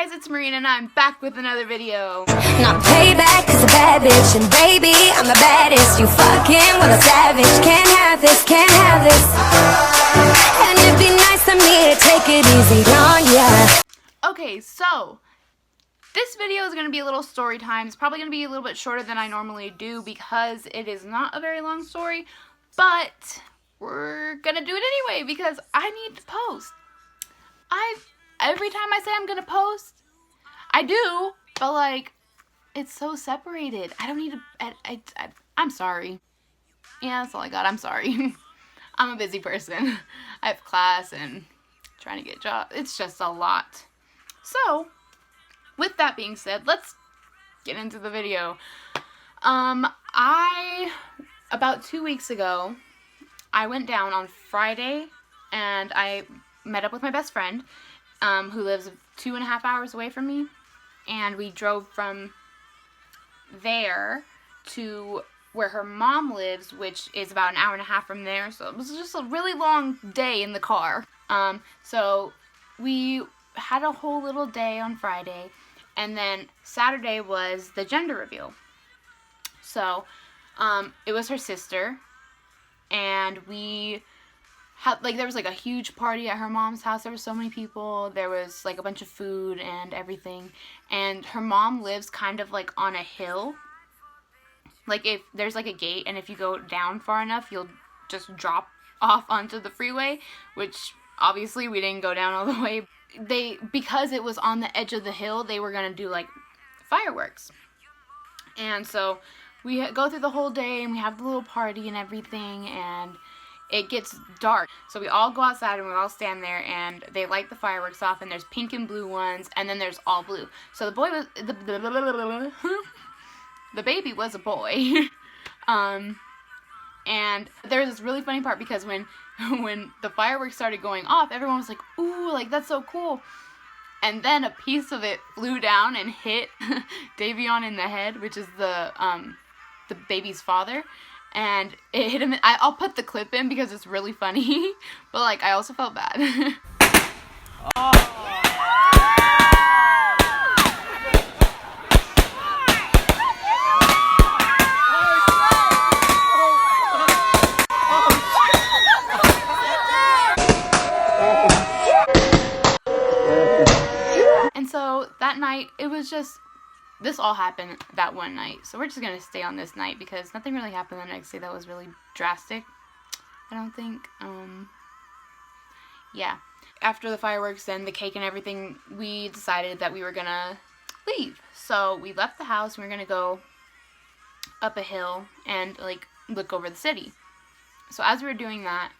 guys, it's Marina and I'm back with another video. Not payback cause a bad bitch, and baby, I'm the baddest. You fucking with a savage. Can't have this, can't have this. And it'd be nice of me to take it easy on ya. Okay, so this video is going to be a little story time. It's probably going to be a little bit shorter than I normally do because it is not a very long story, but we're going to do it anyway because I need to post. Every time I say I'm going to post, I do, but like, it's so separated. I don't need to, I'm sorry. Yeah, that's all I got. I'm sorry. I'm a busy person. I have class and trying to get a job. It's just a lot. So, with that being said, let's get into the video. About 2 weeks ago, I went down on Friday and I met up with my best friend, who lives 2.5 hours away from me, and we drove from there to where her mom lives, which is about 1.5 hours from there, so it was just a really long day in the car. So we had a whole little day on Friday, and then Saturday was the gender reveal. So, it was her sister, and we had, like, there was like a huge party at her mom's house. There were so many people. There was like a bunch of food and everything, and her mom lives kind of like on a hill. Like, if there's like a gate, and if you go down far enough, you'll just drop off onto the freeway, which obviously we didn't go down all the way. Because it was on the edge of the hill, they were gonna do like fireworks. And so we go through the whole day and we have the little party and everything, and it gets dark. So we all go outside and we all stand there, and they light the fireworks off, and there's pink and blue ones, and then there's all blue. So the boy was the baby was a boy. And there was this really funny part because when the fireworks started going off, everyone was like, ooh, like, that's so cool. And then a piece of it flew down and hit Davion in the head, which is the baby's father. And it hit him. I'll put the clip in because it's really funny. But, like, I also felt bad. Oh. So that night, it was just, this all happened that one night. So we're just going to stay on this night because nothing really happened the next day that was really drastic, I don't think. Yeah. After the fireworks and the cake and everything, we decided that we were going to leave. So we left the house and we were going to go up a hill and, like, look over the city. So as we were doing that,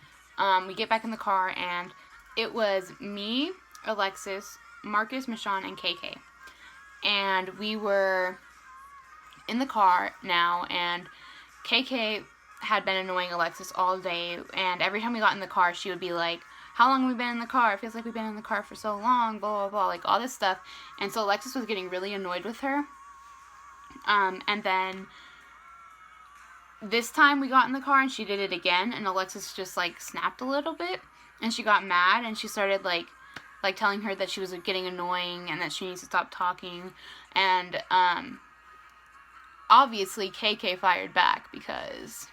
we get back in the car, and it was me, Alexis, Marcus, Michonne, and KK. And we were in the car now, and KK had been annoying Alexis all day, and every time we got in the car, she would be like, how long have we been in the car? It feels like we've been in the car for so long, blah, blah, blah, like all this stuff. And so Alexis was getting really annoyed with her. And then this time we got in the car, and she did it again, and Alexis just, like, snapped a little bit, and she got mad, and she started, like telling her that she was getting annoying and that she needs to stop talking. And obviously KK fired back because,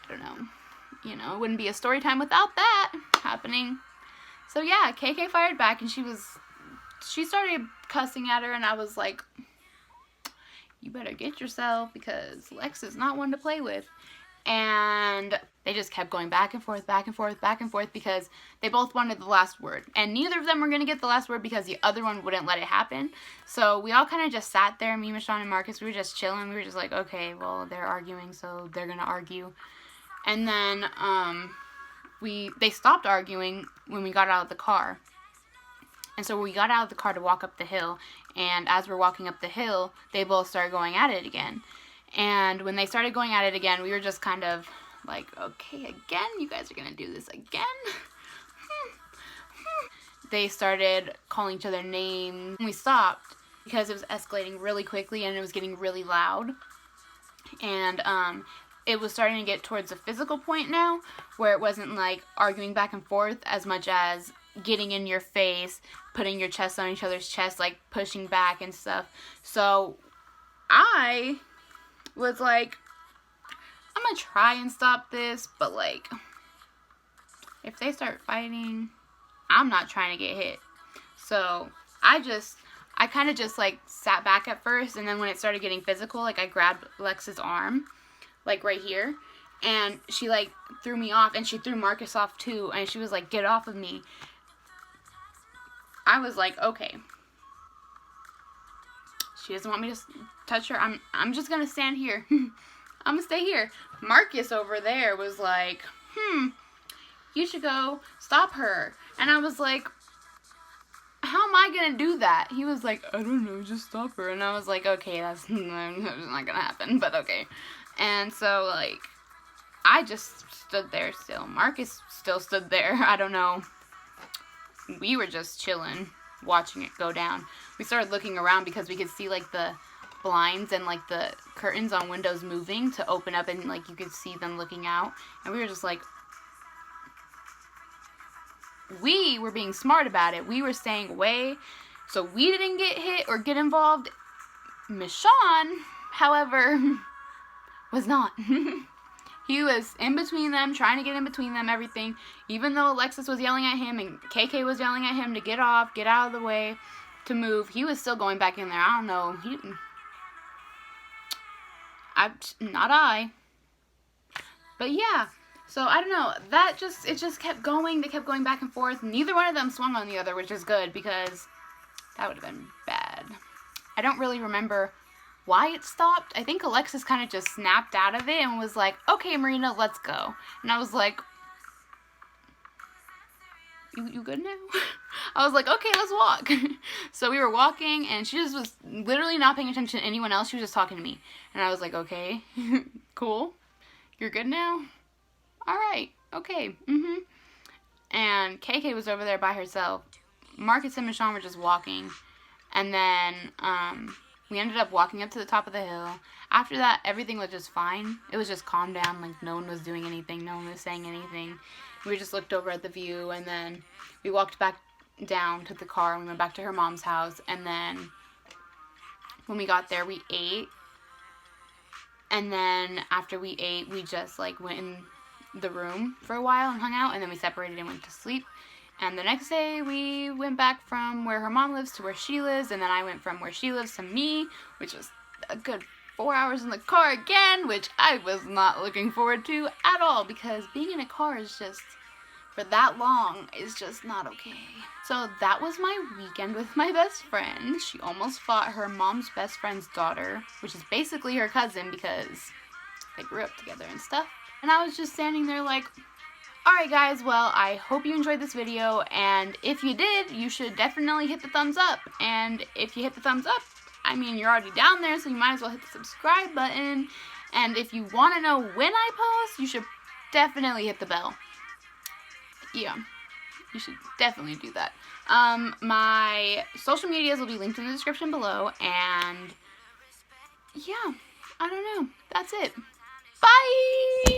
I don't know, you know, it wouldn't be a story time without that happening. So yeah, KK fired back, and she started cussing at her, and I was like, you better get yourself because Lex is not one to play with. And they just kept going back and forth, back and forth, back and forth, because they both wanted the last word. And neither of them were going to get the last word because the other one wouldn't let it happen. So we all kind of just sat there, me, Michonne, and Marcus. We were just chilling. We were just like, okay, well, they're arguing, so they're going to argue. And then they stopped arguing when we got out of the car. And so we got out of the car to walk up the hill. And as we're walking up the hill, they both started going at it again. And when they started going at it again, we were just kind of like, okay, again? You guys are going to do this again? They started calling each other names. We stopped because it was escalating really quickly and it was getting really loud. And it was starting to get towards a physical point now, where it wasn't like arguing back and forth as much as getting in your face, putting your chest on each other's chest, like pushing back and stuff. So I was like, I'm gonna try and stop this, but like, if they start fighting, I'm not trying to get hit. So I kind of just like sat back at first, and then when it started getting physical, like I grabbed Lex's arm, like right here, and she like threw me off, and she threw Marcus off too, and she was like, get off of me. I was like, okay. She doesn't want me to touch her. I'm just gonna stand here. I'm gonna stay here. Marcus over there was like, you should go stop her. And I was like, how am I gonna do that? He was like, I don't know, just stop her. And I was like, okay, that's not gonna happen, but okay. And so, like, I just stood there still. Marcus still stood there. I don't know. We were just chilling, watching it go down. We started looking around because we could see, like, the blinds and, like, the curtains on windows moving to open up, and, like, you could see them looking out. And we were just like, we were being smart about it. We were staying away so we didn't get hit or get involved. Michonne, however, was not. He was in between them, trying to get in between them, everything. Even though Alexis was yelling at him and KK was yelling at him to get off, get out of the way, to move, he was still going back in there. I don't know. Not I. But yeah. So, I don't know, it just kept going, they kept going back and forth. Neither one of them swung on the other, which is good, because that would have been bad. I don't really remember why it stopped. I think Alexis kind of just snapped out of it and was like, okay, Marina, let's go. And I was like, you good now? I was like, okay, let's walk. So we were walking, and she just was literally not paying attention to anyone else. She was just talking to me. And I was like, okay, cool. You're good now? Alright, okay, And KK was over there by herself. Marcus and Michonne were just walking. And then, we ended up walking up to the top of the hill. After that, everything was just fine. It was just calmed down, like no one was doing anything, no one was saying anything. We just looked over at the view, and then we walked back down to the car, and we went back to her mom's house. And then, when we got there, we ate. And then, after we ate, we just, like, went in the room for a while and hung out, and then we separated and went to sleep. And the next day we went back from where her mom lives to where she lives, and then I went from where she lives to me, which was a good 4 hours in the car again, which I was not looking forward to at all, because being in a car is just, for that long, is just not okay. So that was my weekend with my best friend. She almost fought her mom's best friend's daughter, which is basically her cousin, because they grew up together and stuff. And I was just standing there like, alright guys, well, I hope you enjoyed this video, and if you did, you should definitely hit the thumbs up. And if you hit the thumbs up, I mean, you're already down there, so you might as well hit the subscribe button. And if you want to know when I post, you should definitely hit the bell. Yeah, you should definitely do that. My social medias will be linked in the description below, and yeah, I don't know, that's it. Bye!